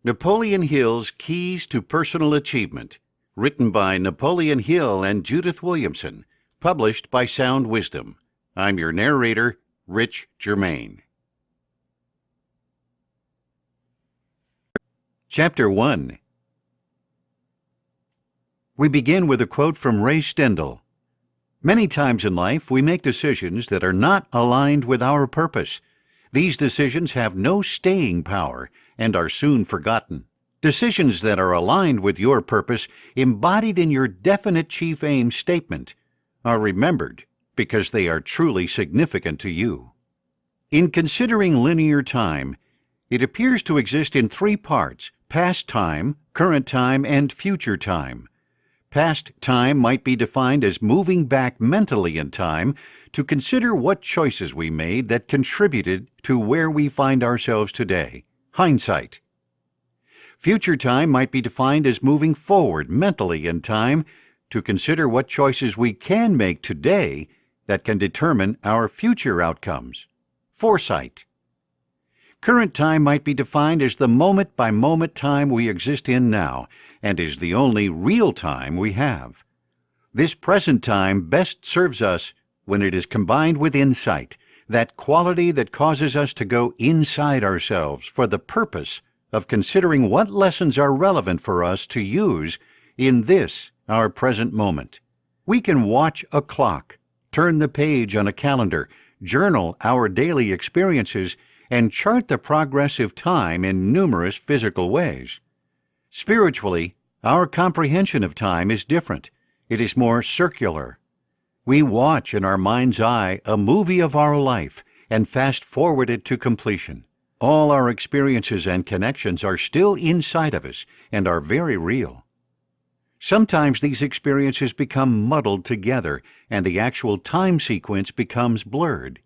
Napoleon Hill's Keys to Personal Achievement, written by Napoleon Hill and Judith Williamson, published by Sound Wisdom. I'm your narrator, Rich Germain. Chapter 1. We begin with a quote from Ray Stendhal. Many times in life we make decisions that are not aligned with our purpose. These decisions have no staying power and are soon forgotten. Decisions that are aligned with your purpose, embodied in your definite chief aim statement, are remembered because they are truly significant to you. In considering linear time, it appears to exist in three parts: past time, current time, and future time. Past time might be defined as moving back mentally in time to consider what choices we made that contributed to where we find ourselves today. Hindsight. Future time might be defined as moving forward mentally in time to consider what choices we can make today that can determine our future outcomes. Foresight. Current time might be defined as the moment-by-moment time we exist in now, and is the only real time we have. This present time best serves us when it is combined with insight, that quality that causes us to go inside ourselves for the purpose of considering what lessons are relevant for us to use in this, our present moment. We can watch a clock, turn the page on a calendar, journal our daily experiences, and chart the progress of time in numerous physical ways. Spiritually, our comprehension of time is different. It is more circular. We watch in our mind's eye a movie of our life and fast forward it to completion. All our experiences and connections are still inside of us and are very real. Sometimes these experiences become muddled together and the actual time sequence becomes blurred.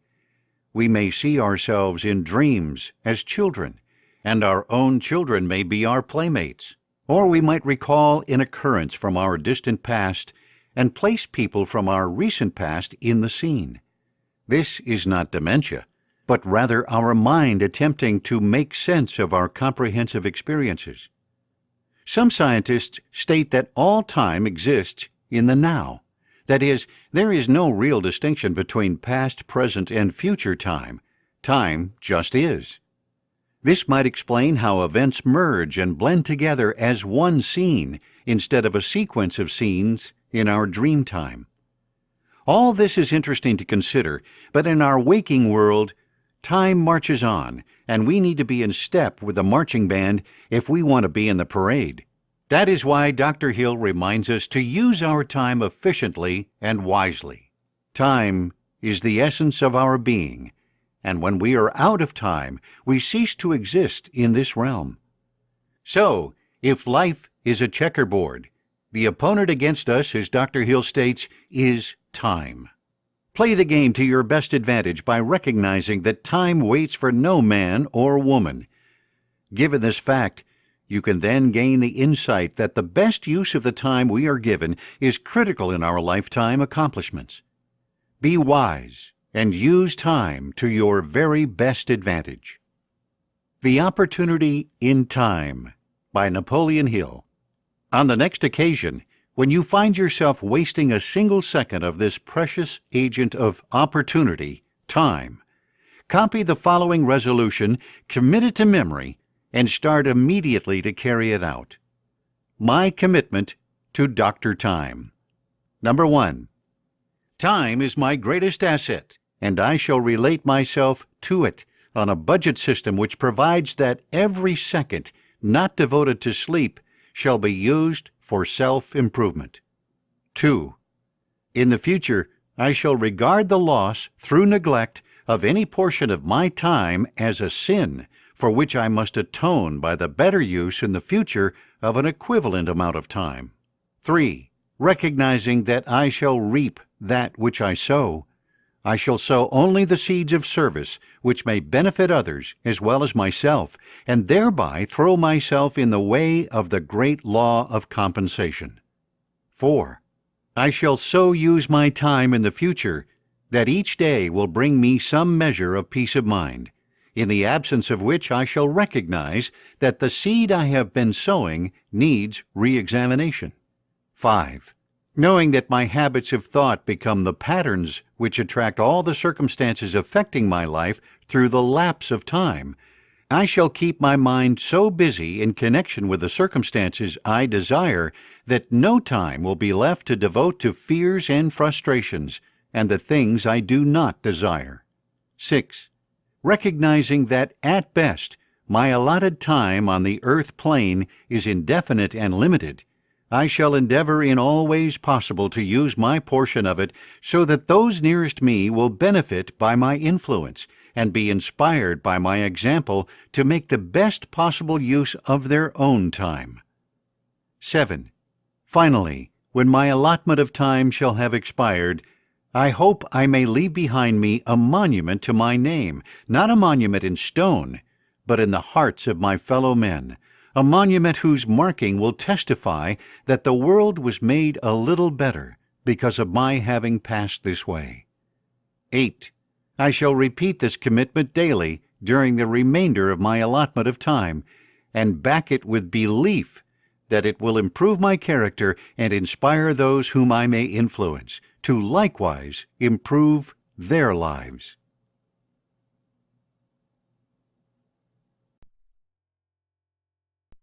We may see ourselves in dreams as children, and our own children may be our playmates. Or we might recall an occurrence from our distant past and place people from our recent past in the scene. This is not dementia, but rather our mind attempting to make sense of our comprehensive experiences. Some scientists state that all time exists in the now. That is, there is no real distinction between past, present, and future time. Time just is. This might explain how events merge and blend together as one scene instead of a sequence of scenes in our dream time. All this is interesting to consider, but in our waking world, time marches on, and we need to be in step with the marching band if we want to be in the parade. That is why Dr. Hill reminds us to use our time efficiently and wisely. Time is the essence of our being, and when we are out of time, we cease to exist in this realm. So, if life is a checkerboard, the opponent against us, as Dr. Hill states, is time. Play the game to your best advantage by recognizing that time waits for no man or woman. Given this fact, you can then gain the insight that the best use of the time we are given is critical in our lifetime accomplishments. Be wise and use time to your very best advantage. The Opportunity in Time by Napoleon Hill. On the next occasion, when you find yourself wasting a single second of this precious agent of opportunity, time, copy the following resolution, commit it to memory, and start immediately to carry it out. My commitment to Dr. Time. Number 1. Time is my greatest asset, and I shall relate myself to it on a budget system which provides that every second not devoted to sleep shall be used for self-improvement. 2. In the future, I shall regard the loss, through neglect, of any portion of my time as a sin for which I must atone by the better use in the future of an equivalent amount of time. 3. Recognizing that I shall reap that which I sow, I shall sow only the seeds of service which may benefit others as well as myself, and thereby throw myself in the way of the great law of compensation. 4. I shall so use my time in the future that each day will bring me some measure of peace of mind, in the absence of which I shall recognize that the seed I have been sowing needs re-examination. 5. Knowing that my habits of thought become the patterns which attract all the circumstances affecting my life through the lapse of time, I shall keep my mind so busy in connection with the circumstances I desire that no time will be left to devote to fears and frustrations and the things I do not desire. 6. Recognizing that, at best, my allotted time on the earth plane is indefinite and limited, I shall endeavor in all ways possible to use my portion of it so that those nearest me will benefit by my influence and be inspired by my example to make the best possible use of their own time. 7. Finally, when my allotment of time shall have expired, I hope I may leave behind me a monument to my name, not a monument in stone, but in the hearts of my fellow men, a monument whose marking will testify that the world was made a little better because of my having passed this way. 8. I shall repeat this commitment daily during the remainder of my allotment of time, and back it with belief that it will improve my character and inspire those whom I may influence to likewise improve their lives.